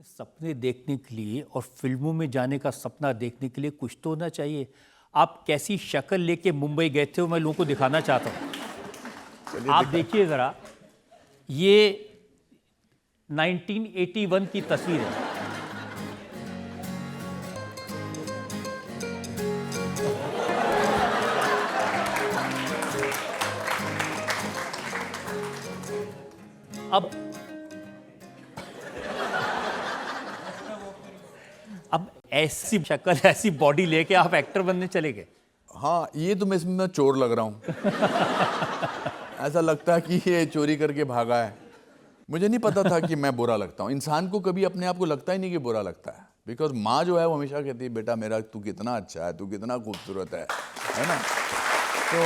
सपने देखने के लिए और फिल्मों में जाने का सपना देखने के लिए कुछ तो होना चाहिए। आप कैसी शक्ल लेके मुंबई गए थे वो मैं लोगों को दिखाना चाहता हूँ। आप देखिए ज़रा, ये 1981 की तस्वीर है। अब ऐसी शक्ल, ऐसी बॉडी लेके आप एक्टर बनने चले गए। हाँ, ये तो मैं इसमें मैं चोर लग रहा हूँ। ऐसा लगता है कि ये चोरी करके भागा है। मुझे नहीं पता था कि मैं बुरा लगता हूँ। इंसान को कभी अपने आप को लगता ही नहीं कि बुरा लगता है, बिकॉज माँ जो है वो हमेशा कहती है बेटा मेरा तू कितना अच्छा है, तू कितना खूबसूरत है ना। तो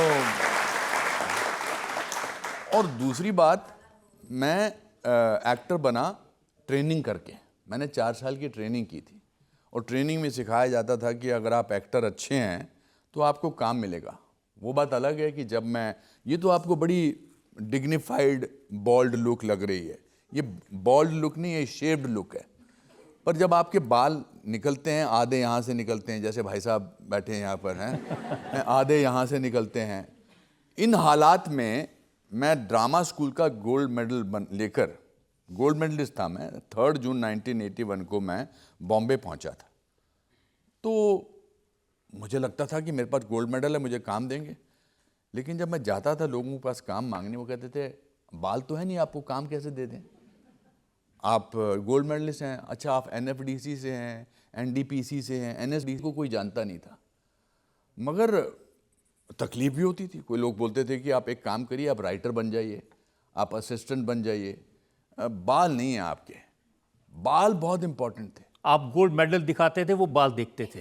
और दूसरी बात, मैं एक्टर बना ट्रेनिंग करके। मैंने 4 साल की ट्रेनिंग की थी और ट्रेनिंग में सिखाया जाता था कि अगर आप एक्टर अच्छे हैं तो आपको काम मिलेगा। वो बात अलग है कि जब मैं, ये तो आपको बड़ी डिग्निफाइड बॉल्ड लुक लग रही है, ये बॉल्ड लुक नहीं, ये शेप्ड लुक है। पर जब आपके बाल निकलते हैं, आधे यहाँ से निकलते हैं, जैसे भाई साहब बैठे हैं यहाँ पर हैं, आधे यहाँ से निकलते हैं, इन हालात में मैं ड्रामा स्कूल का गोल्ड मेडल लेकर, गोल्ड मेडलिस्ट था मैं, 3 जून 1981 को मैं बॉम्बे पहुँचा था। तो मुझे लगता था कि मेरे पास गोल्ड मेडल है, मुझे काम देंगे। लेकिन जब मैं जाता था लोगों के पास काम मांगने, वो कहते थे बाल तो है नहीं, आपको काम कैसे दे दें, आप गोल्ड मेडलिस्ट हैं। अच्छा, आप एनएफडीसी से हैं, एनडीपीसी से हैं, एनएसडी को कोई जानता नहीं था। मगर तकलीफ भी होती थी। कोई लोग बोलते थे कि आप एक काम करिए, आप राइटर बन जाइए, आप असिस्टेंट बन जाइए, बाल नहीं है आपके। बाल बहुत इंपॉर्टेंट थे। आप गोल्ड मेडल दिखाते थे, वो बाल देखते थे।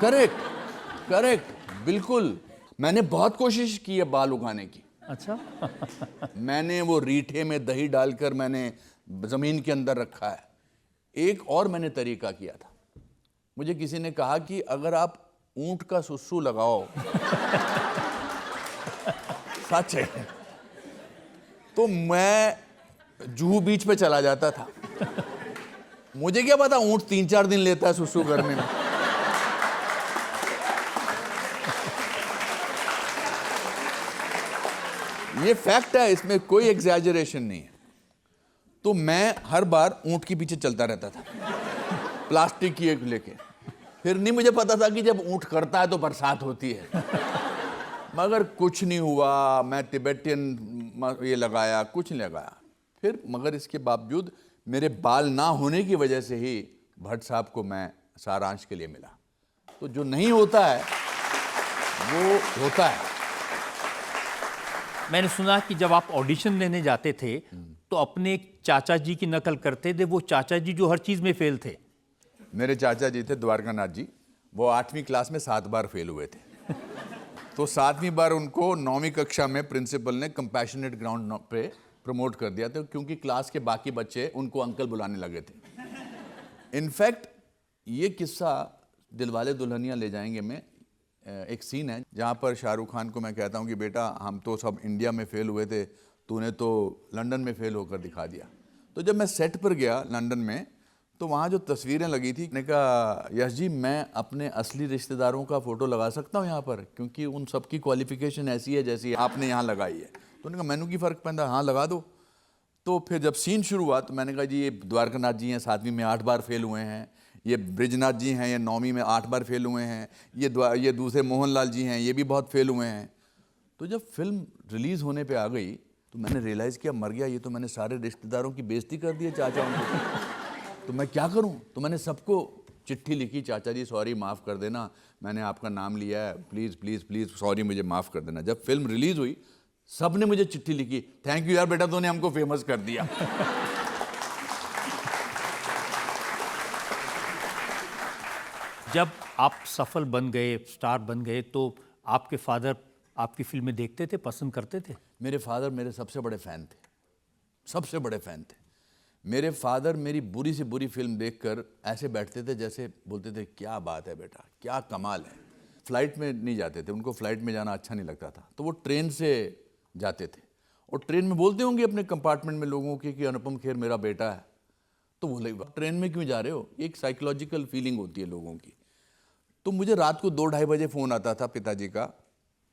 करेक्ट, करेक्ट, बिल्कुल। मैंने बहुत कोशिश की है बाल उगाने की। अच्छा। मैंने वो रीठे में दही डालकर मैंने जमीन के अंदर रखा है। एक और मैंने तरीका किया था। मुझे किसी ने कहा कि अगर आप ऊंट का सुसु लगाओ सच है, तो मैं जुहू बीच पे चला जाता था। मुझे क्या पता ऊंट 3-4 दिन लेता है सुसु करने में। ये फैक्ट है, इसमें कोई एग्जैजरेशन नहीं है। तो मैं हर बार ऊंट के पीछे चलता रहता था, प्लास्टिक की एक लेके। फिर नहीं मुझे पता था कि जब ऊंट करता है तो बरसात होती है। मगर कुछ नहीं हुआ। मैं तिब्बतियन ये लगाया, कुछ नहीं लगाया। फिर मगर इसके बावजूद मेरे बाल ना होने की वजह से ही भट्ट साहब को मैं सारांश के लिए मिला। तो जो नहीं होता है वो होता है। मैंने सुना कि जब आप ऑडिशन देने जाते थे तो अपने एक चाचा जी की नकल करते थे। वो चाचा जी जो हर चीज में फेल थे। मेरे चाचा जी थे द्वारकानाथ जी, वो 8वीं क्लास में 7 बार फेल हुए थे। तो 7वीं बार उनको 9वीं कक्षा में प्रिंसिपल ने कंपैशनेट ग्राउंड पे प्रमोट कर दिया था, क्योंकि क्लास के बाकी बच्चे उनको अंकल बुलाने लगे थे। इनफैक्ट ये किस्सा दिलवाले दुल्हनिया ले जाएंगे में एक सीन है जहाँ पर शाहरुख खान को मैं कहता हूँ कि बेटा हम तो सब इंडिया में फेल हुए थे, तूने तो लंदन में फेल होकर दिखा दिया। तो जब मैं सेट पर गया लंदन में, तो वहाँ जो तस्वीरें लगी थी, मैंने कहा यश जी मैं अपने असली रिश्तेदारों का फ़ोटो लगा सकता हूँ यहाँ पर, क्योंकि उन सब की क्वालिफिकेशन ऐसी है जैसी आपने यहाँ लगाई है। तो उन्होंने कहा मैनू की फ़र्क पैंदा, हाँ लगा दो। तो फिर जब सीन शुरू हुआ तो मैंने कहा जी ये द्वारकानाथ जी हैं, 7वीं में 8 बार फेल हुए हैं। ये ब्रिजनाथ जी हैं, ये 9वीं में 8 बार फेल हुए हैं। ये दूसरे मोहनलाल जी हैं, ये भी बहुत फेल हुए हैं। तो जब फिल्म रिलीज़ होने पे आ गई तो मैंने रियलाइज़ किया मर गया, ये तो मैंने सारे रिश्तेदारों की बेइज्जती कर दी है, चाचाओं की। तो मैं क्या करूं? तो मैंने सबको चिट्ठी लिखी, चाचा जी सॉरी माफ़ कर देना, मैंने आपका नाम लिया है, प्लीज़ प्लीज़ प्लीज़ सॉरी, मुझे माफ़ कर देना। जब फिल्म रिलीज़ हुई सब ने मुझे चिट्ठी लिखी, थैंक यू यार बेटा तूने हमको फेमस कर दिया। जब आप सफल बन गए, स्टार बन गए, तो आपके फादर आपकी फिल्में देखते थे, पसंद करते थे? मेरे फादर मेरे सबसे बड़े फ़ैन थे, सबसे बड़े फ़ैन थे। मेरे फादर मेरी बुरी से बुरी फिल्म देखकर ऐसे बैठते थे जैसे बोलते थे क्या बात है बेटा, क्या कमाल है। फ्लाइट में नहीं जाते थे, उनको फ्लाइट में जाना अच्छा नहीं लगता था, तो वो ट्रेन से जाते थे। और ट्रेन में बोलते होंगे अपने कंपार्टमेंट में लोगों की कि अनुपम खेर मेरा बेटा है। तो बोले ट्रेन में क्यों जा रहे हो, एक साइकोलॉजिकल फीलिंग होती है लोगों की। तो मुझे रात को 2-2:30 बजे फ़ोन आता था पिताजी का,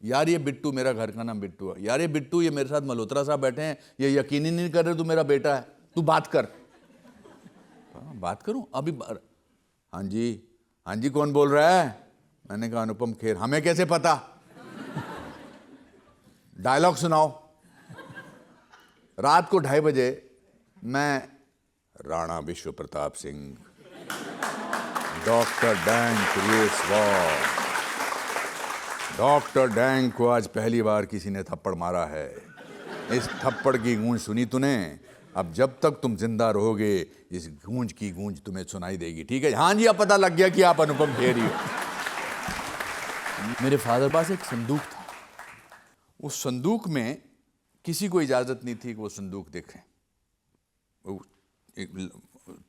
यार ये बिट्टू, मेरा घर का नाम बिट्टू है, यार ये बिट्टू, ये मेरे साथ मल्होत्रा साहब बैठे हैं, ये यकीन ही नहीं कर रहे तू मेरा बेटा है, तू बात कर। बात करूं अभी? हाँ जी कौन बोल रहा है? मैंने कहा अनुपम खेर। हमें कैसे पता? डायलॉग सुनाओ। रात को 2:30 बजे मैं राणा विश्व प्रताप सिंह, डॉक्टर डैंक रेसवार, डॉक्टर डैंक को आज पहली बार किसी ने थप्पड़ मारा है, इस थप्पड़ की गूंज सुनी तूने, अब जब तक तुम जिंदा रहोगे इस गूंज की गूंज तुम्हें सुनाई देगी, ठीक है? हाँ जी, अब पता लग गया कि आप अनुपम खेर ही हो। मेरे फादर के पास एक संदूक था, उस संदूक में किसी को इजाजत नहीं थी कि वो संदूक देखें। वो एक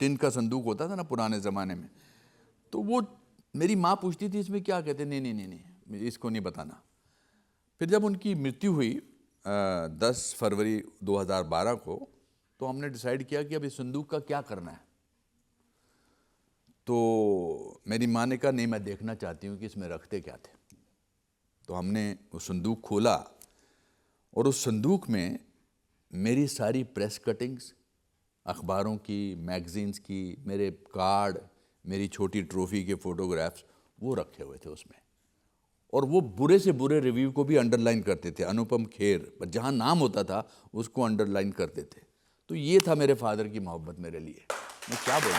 टिन का संदूक होता था ना पुराने जमाने में, तो वो मेरी माँ पूछती थी इसमें क्या कहते? नहीं, इसको नहीं बताना। फिर जब उनकी मृत्यु हुई 10 फरवरी 2012 को, तो हमने डिसाइड किया कि अब इस संदूक का क्या करना है। तो मेरी माँ ने कहा नहीं, मैं देखना चाहती हूँ कि इसमें रखते क्या थे। तो हमने वो संदूक खोला और उस संदूक में मेरी सारी प्रेस कटिंग्स, अखबारों की, मैगजीन्स की, मेरे कार्ड, मेरी छोटी ट्रॉफी के फोटोग्राफ्स, वो रखे हुए थे उसमें। और वो बुरे से बुरे रिव्यू को भी अंडरलाइन करते थे, अनुपम खेर, पर जहाँ नाम होता था उसको अंडरलाइन करते थे। तो ये था मेरे फादर की मोहब्बत मेरे लिए। मैं क्या बोलूँ।